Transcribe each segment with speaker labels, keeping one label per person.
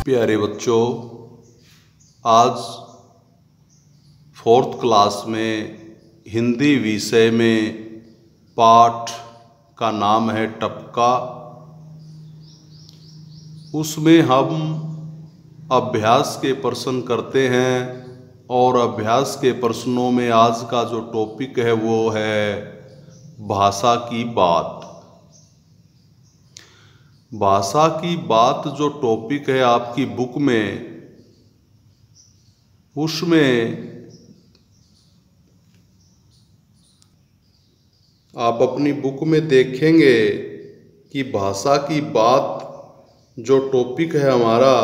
Speaker 1: प्यारे बच्चों, आज 4th क्लास में हिंदी विषय में पाठ का नाम है टपका। उसमें हम अभ्यास के प्रश्न करते हैं और अभ्यास के प्रश्नों में आज का जो टॉपिक है वो है भाषा की बात। भाषा की बात जो टॉपिक है आपकी बुक में, उसमें आप अपनी बुक में देखेंगे कि भाषा की बात जो टॉपिक है हमारा,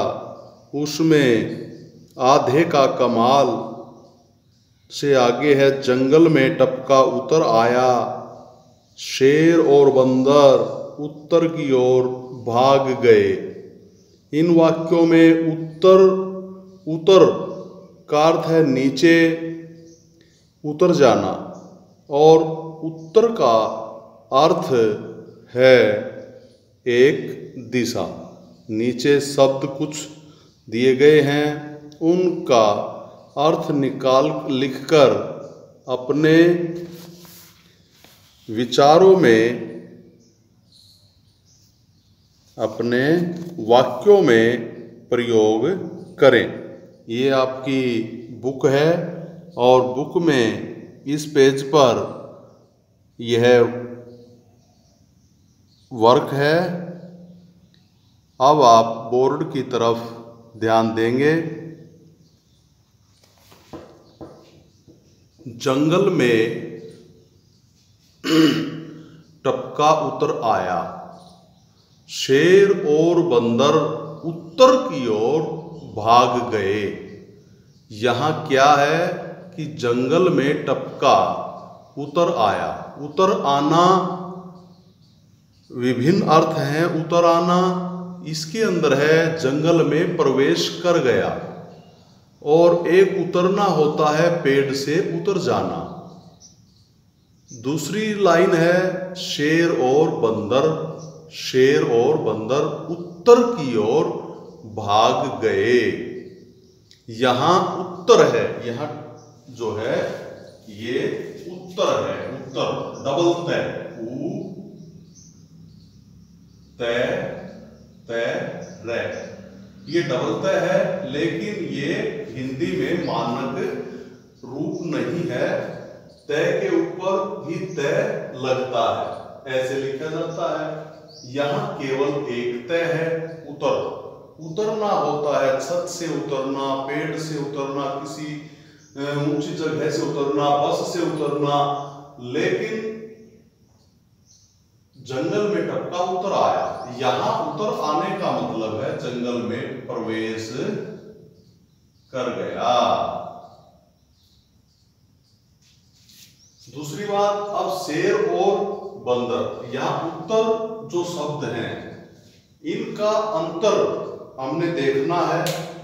Speaker 1: उसमें आधे का कमाल से आगे है जंगल में टपका उतर आया, शेर और बंदर उत्तर की ओर भाग गए। इन वाक्यों में उतर का अर्थ है नीचे उतर जाना और उत्तर का अर्थ है एक दिशा। नीचे शब्द कुछ दिए गए हैं, उनका अर्थ लिखकर अपने विचारों में, अपने वाक्यों में प्रयोग करें। ये आपकी बुक है और बुक में इस पेज पर यह वर्क है। अब आप बोर्ड की तरफ ध्यान देंगे। जंगल में टपका उतर आया, शेर और बंदर उत्तर की ओर भाग गए। यहाँ क्या है कि जंगल में टपका उतर आया। उतर आना विभिन्न अर्थ हैं। उतर आना इसके अंदर है जंगल में प्रवेश कर गया, और एक उतरना होता है पेड़ से उतर जाना। दूसरी लाइन है शेर और बंदर उत्तर की ओर भाग गए। यहाँ उत्तर है, यहाँ जो है ये उत्तर है। उत्तर डबल तय, उ तय रे, ये डबल तय है, लेकिन ये हिंदी में मानक रूप नहीं है। तय के ऊपर भी तय लगता है, ऐसे लिखा जाता है। यहाँ केवल एक तय है, उतरना होता है छत से उतरना, पेड़ से उतरना, किसी ऊंची जगह से उतरना, बस से उतरना। लेकिन जंगल में टपका उतर आया, यहाँ उतर आने का मतलब है जंगल में प्रवेश कर गया। दूसरी बात, अब शेर और बंदर, यहाँ उत्तर जो शब्द हैं इनका अंतर हमने देखना है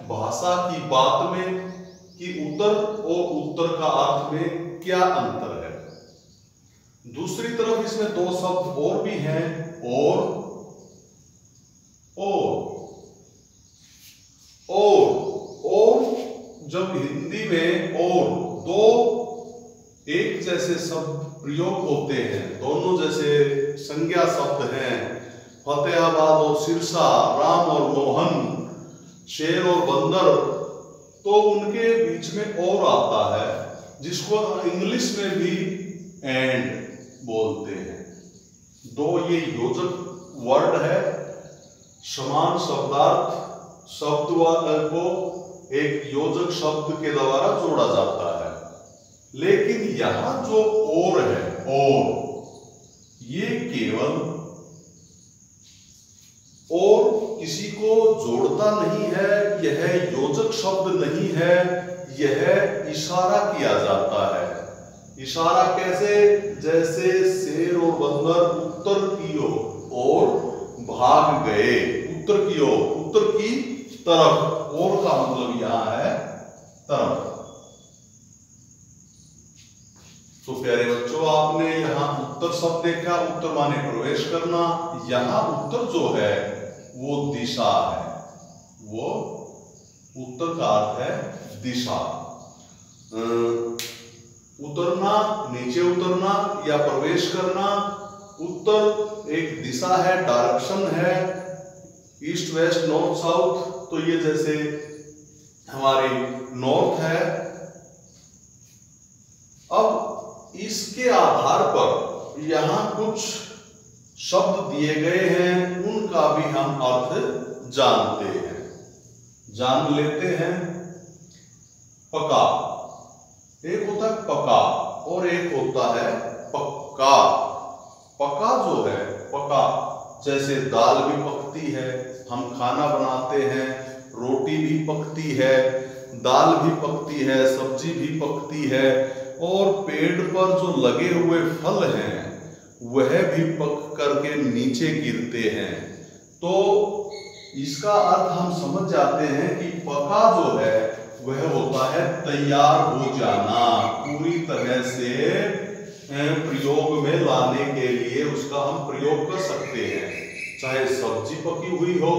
Speaker 1: भाषा की बात में कि उतर और उत्तर का अर्थ में क्या अंतर है। दूसरी तरफ इसमें दो शब्द और भी हैं, और जब हिंदी में और दो एक जैसे शब्द प्रयोग होते हैं, दोनों जैसे संज्ञा शब्द हैं, फतेहाबाद और सिरसा, राम और मोहन, शेर और बंदर, तो उनके बीच में और आता है, जिसको इंग्लिश में भी एंड बोलते हैं। दो ये योजक वर्ड है, समान शब्दार्थ शब्द को एक योजक शब्द के द्वारा जोड़ा जाता है। लेकिन यहां जो और है, और ये केवल और किसी को जोड़ता नहीं है, यह योजक शब्द नहीं है, यह इशारा किया जाता है। इशारा कैसे? जैसे शेर और बंदर उत्तर की ओर भाग गए, उत्तर की ओर, उत्तर की तरफ। और का मतलब यहां है तरफ। तो प्यारे बच्चों, आपने यहाँ उत्तर शब्द देखा, उत्तर माने प्रवेश करना। यहाँ उत्तर जो है वो दिशा है, वो उत्तर का अर्थ है दिशा। उतरना, नीचे उतरना या प्रवेश करना। उत्तर एक दिशा है, डायरेक्शन है, ईस्ट वेस्ट नॉर्थ साउथ। तो ये जैसे हमारी नॉर्थ है। अब इसके आधार पर यहाँ कुछ शब्द दिए गए हैं, उनका भी हम अर्थ जानते हैं, जान लेते हैं। पका, एक होता है पका और एक होता है पक्का। पका जो है, पका जैसे दाल भी पकती है, हम खाना बनाते हैं, रोटी भी पकती है, दाल भी पकती है, सब्जी भी पकती है, और पेड़ पर जो लगे हुए फल हैं वह भी पक करके नीचे गिरते हैं। तो इसका अर्थ हम समझ जाते हैं कि पका जो है वह होता है तैयार हो जाना, पूरी तरह से प्रयोग में लाने के लिए उसका हम प्रयोग कर सकते हैं। चाहे सब्जी पकी हुई हो,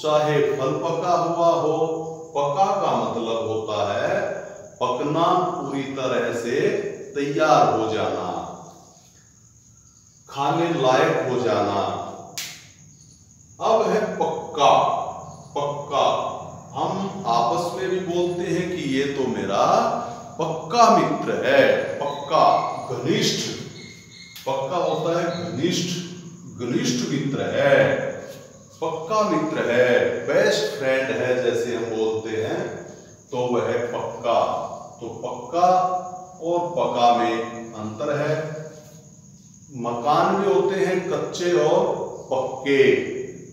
Speaker 1: चाहे फल पका हुआ हो, पका का मतलब होता है पकना, पूरी तरह से तैयार हो जाना, खाने लायक हो जाना। अब है पक्का। पक्का हम आपस में भी बोलते हैं कि ये तो मेरा पक्का मित्र है। पक्का, घनिष्ठ, पक्का होता है घनिष्ठ, घनिष्ठ मित्र है, पक्का मित्र है, बेस्ट फ्रेंड है जैसे हम बोलते हैं, तो वह है पक्का। तो पक्का और पका में अंतर है। मकान भी होते हैं कच्चे और पक्के।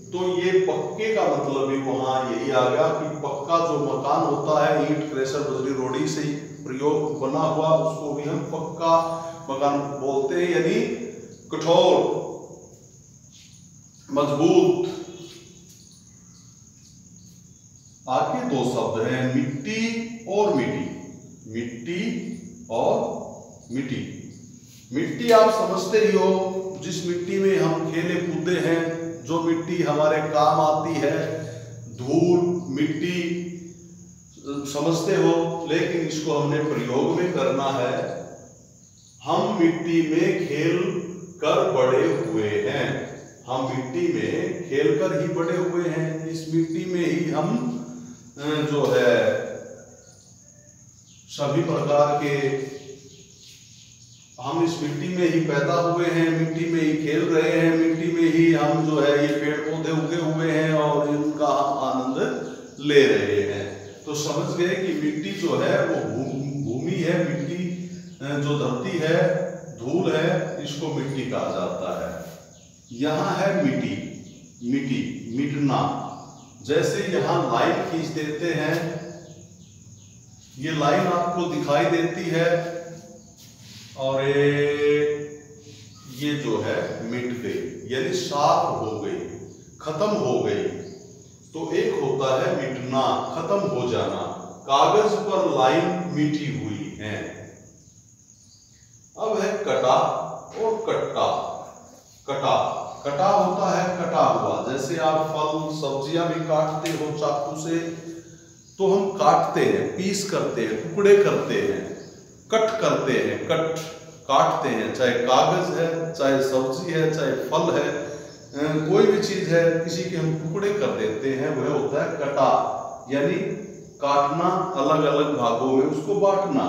Speaker 1: तो ये पक्के का मतलब भी वहां यही आ गया कि पक्का जो मकान होता है, ईंट क्रेशर बजरी रोड़ी से प्रयोग बना हुआ, उसको भी हम पक्का मकान बोलते हैं, यानी कठोर, मजबूत। आगे दो शब्द हैं मिट्टी और मिट्टी। मिट्टी और मिट्टी। मिट्टी आप समझते ही हो, जिस मिट्टी में हम खेले कूदे हैं, जो मिट्टी हमारे काम आती है, धूल मिट्टी समझते हो, लेकिन इसको हमने प्रयोग में करना है। हम मिट्टी में खेल कर बड़े हुए हैं, हम मिट्टी में खेल कर ही बड़े हुए हैं। इस मिट्टी में ही हम जो है सभी प्रकार के, हम इस मिट्टी में ही पैदा हुए हैं, मिट्टी में ही खेल रहे हैं, मिट्टी में ही हम जो है ये पेड़ पौधे उगे हुए हैं और इनका हम आनंद ले रहे हैं। तो समझ गए कि मिट्टी जो है वो भूमि है, मिट्टी जो धरती है, धूल है, इसको मिट्टी कहा जाता है। यहाँ है मिट्टी, मिट्टी, मिटना। जैसे यहाँ लाइन खींच देते हैं, ये लाइन आपको दिखाई देती है और ये जो है मिट गई, यानी साफ हो गई, खत्म हो गई। तो एक होता है मिटना, खत्म हो जाना। कागज पर लाइन मिटी हुई है। अब है कटा और कट्टा। कटा, कटा होता है कटा हुआ। जैसे आप फल सब्जियां भी काटते हो चाकू से, तो हम काटते हैं, पीस करते हैं, टुकड़े करते हैं, कट करते हैं, कट काटते हैं। चाहे कागज है, चाहे सब्जी है, चाहे फल है, कोई भी चीज है, किसी के हम टुकड़े कर देते हैं, वह होता है कटा, यानी काटना, अलग अलग भागों में उसको बांटना।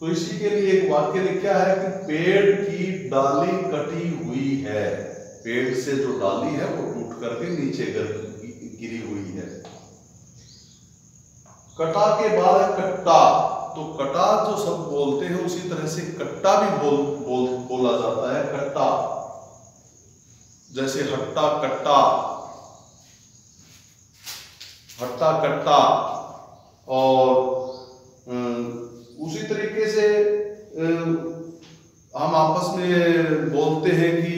Speaker 1: तो इसी के लिए एक वाक्य लिखा है कि पेड़ की डाली कटी हुई है। पेड़ से जो डाली है वो टूट करके नीचे गिरी हुई है। कटा के बाद कट्टा। तो कटा जो शब्द बोलते हैं उसी तरह से कट्टा भी बोला जाता है। कट्टा, जैसे हट्टा कट्टा, हट्टा कट्टा। और उसी तरीके से हम आपस में बोलते हैं कि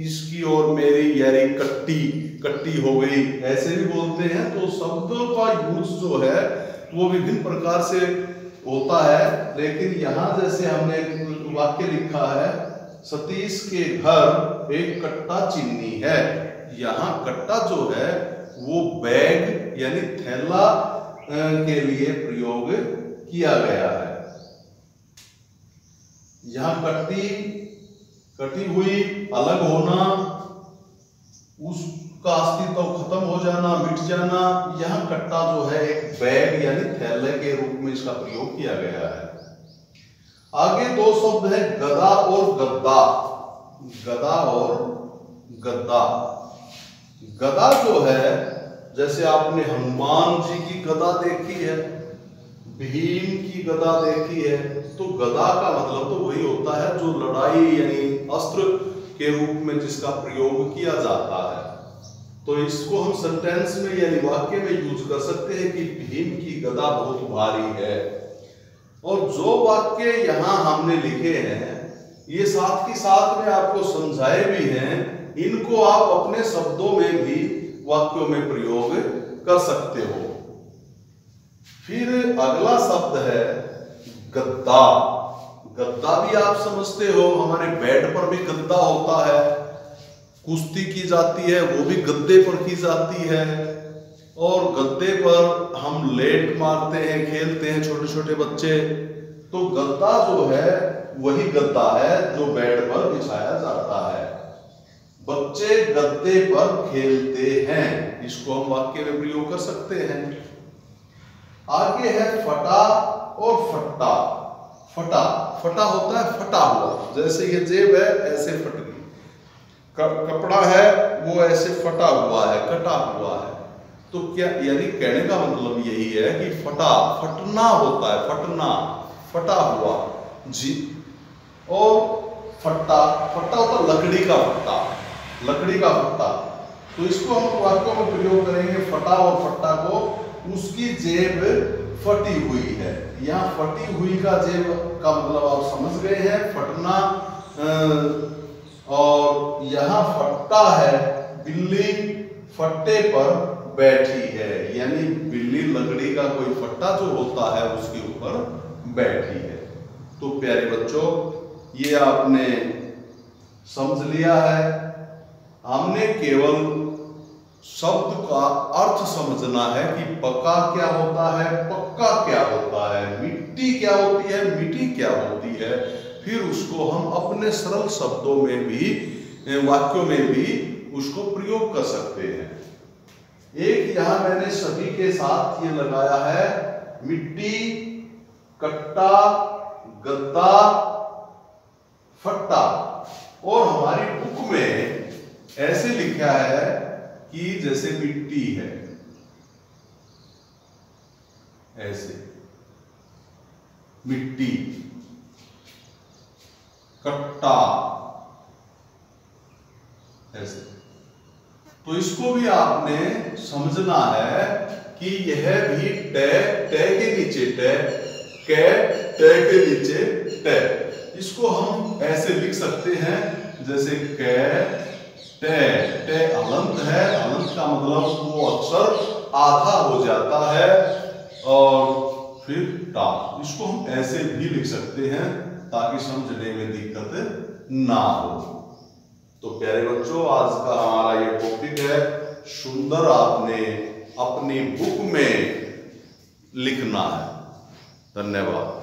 Speaker 1: इसकी और मेरी यारी कट्टी, कट्टी हो गई, ऐसे भी बोलते हैं। तो शब्दों का यूज जो है वो विभिन्न प्रकार से होता है। लेकिन यहाँ जैसे हमने वाक्य लिखा है, सतीश के घर एक कट्टा चीनी है। यहाँ कट्टा जो है वो बैग यानी थैला के लिए प्रयोग किया गया है। यहां कटी हुई, अलग होना, उसका अस्तित्व खत्म हो जाना, मिट जाना। यहां कट्टा जो है एक बैग यानी थैले के रूप में इसका प्रयोग किया गया है। आगे दो शब्द है गदा और गद्दा। गदा और गद्दा। गदा जो है, जैसे आपने हनुमान जी की गदा देखी है, भीम की गदा देखी है, तो गदा का मतलब तो वही होता है जो लड़ाई यानी अस्त्र के रूप में जिसका प्रयोग किया जाता है। तो इसको हम सेंटेंस में यानी वाक्य में यूज कर सकते हैं कि भीम की गदा बहुत भारी है। और जो वाक्य यहाँ हमने लिखे हैं ये साथ ही साथ में आपको समझाए भी हैं, इनको आप अपने शब्दों में भी वाक्यों में प्रयोग कर सकते हो। फिर अगला शब्द है गद्दा। गद्दा भी आप समझते हो, हमारे बेड पर भी गद्दा होता है, कुश्ती की जाती है वो भी गद्दे पर की जाती है, और गद्दे पर हम लेट मारते हैं, खेलते हैं छोटे छोटे बच्चे। तो गद्दा जो है वही गद्दा है जो बेड पर बिछाया जाता है। बच्चे गद्दे पर खेलते हैं, इसको हम वाक्य में प्रयोग कर सकते हैं। आगे है फटा और फट्टा। फटा, फटा होता है फटा हुआ, जैसे ये जेब है ऐसे फट गई, कपड़ा है वो ऐसे फटा हुआ है, कटा हुआ है। तो क्या यानी कहने का मतलब यही है कि फटा, फटना होता है, फटना, फटा हुआ जी। और फट्टा, फट्टा होता है लकड़ी का फट्टा, लकड़ी का फट्टा। तो इसको हम वाक्यों में प्रयोग करेंगे फटा और फट्टा को। उसकी जेब फटी हुई है, यहाँ फटी हुई का जेब का मतलब आप समझ गए हैं, फटना। और यहाँ फट्टा है, बिल्ली फट्टे पर बैठी है, यानी बिल्ली लकड़ी का कोई फट्टा जो होता है उसके ऊपर बैठी है। तो प्यारे बच्चों, ये आपने समझ लिया है। हमने केवल शब्द का अर्थ समझना है कि पका क्या होता है, पक्का क्या होता है, मिट्टी क्या होती है, मिट्टी क्या होती है। फिर उसको हम अपने सरल शब्दों में भी, वाक्यों में भी उसको प्रयोग कर सकते हैं। एक यहां मैंने सभी के साथ ये लगाया है, मिट्टी, कट्टा, गद्दा, फट्टा। और हमारी बुक में ऐसे लिखा है कि जैसे मिट्टी है, ऐसे मिट्टी, कट्टा, ऐसे। तो इसको भी आपने समझना है कि यह भी टे, टे के नीचे टे, कै, टे के नीचे टे। इसको हम ऐसे लिख सकते हैं जैसे कै, टे, टे अलंत है, अलंत का मतलब वो अक्षर आधा हो जाता है, और फिर टा। इसको हम ऐसे भी लिख सकते हैं ताकि समझने में दिक्कत ना हो। तो प्यारे बच्चों, आज का हमारा ये टॉपिक है, सुंदर आपने अपनी बुक में लिखना है। धन्यवाद।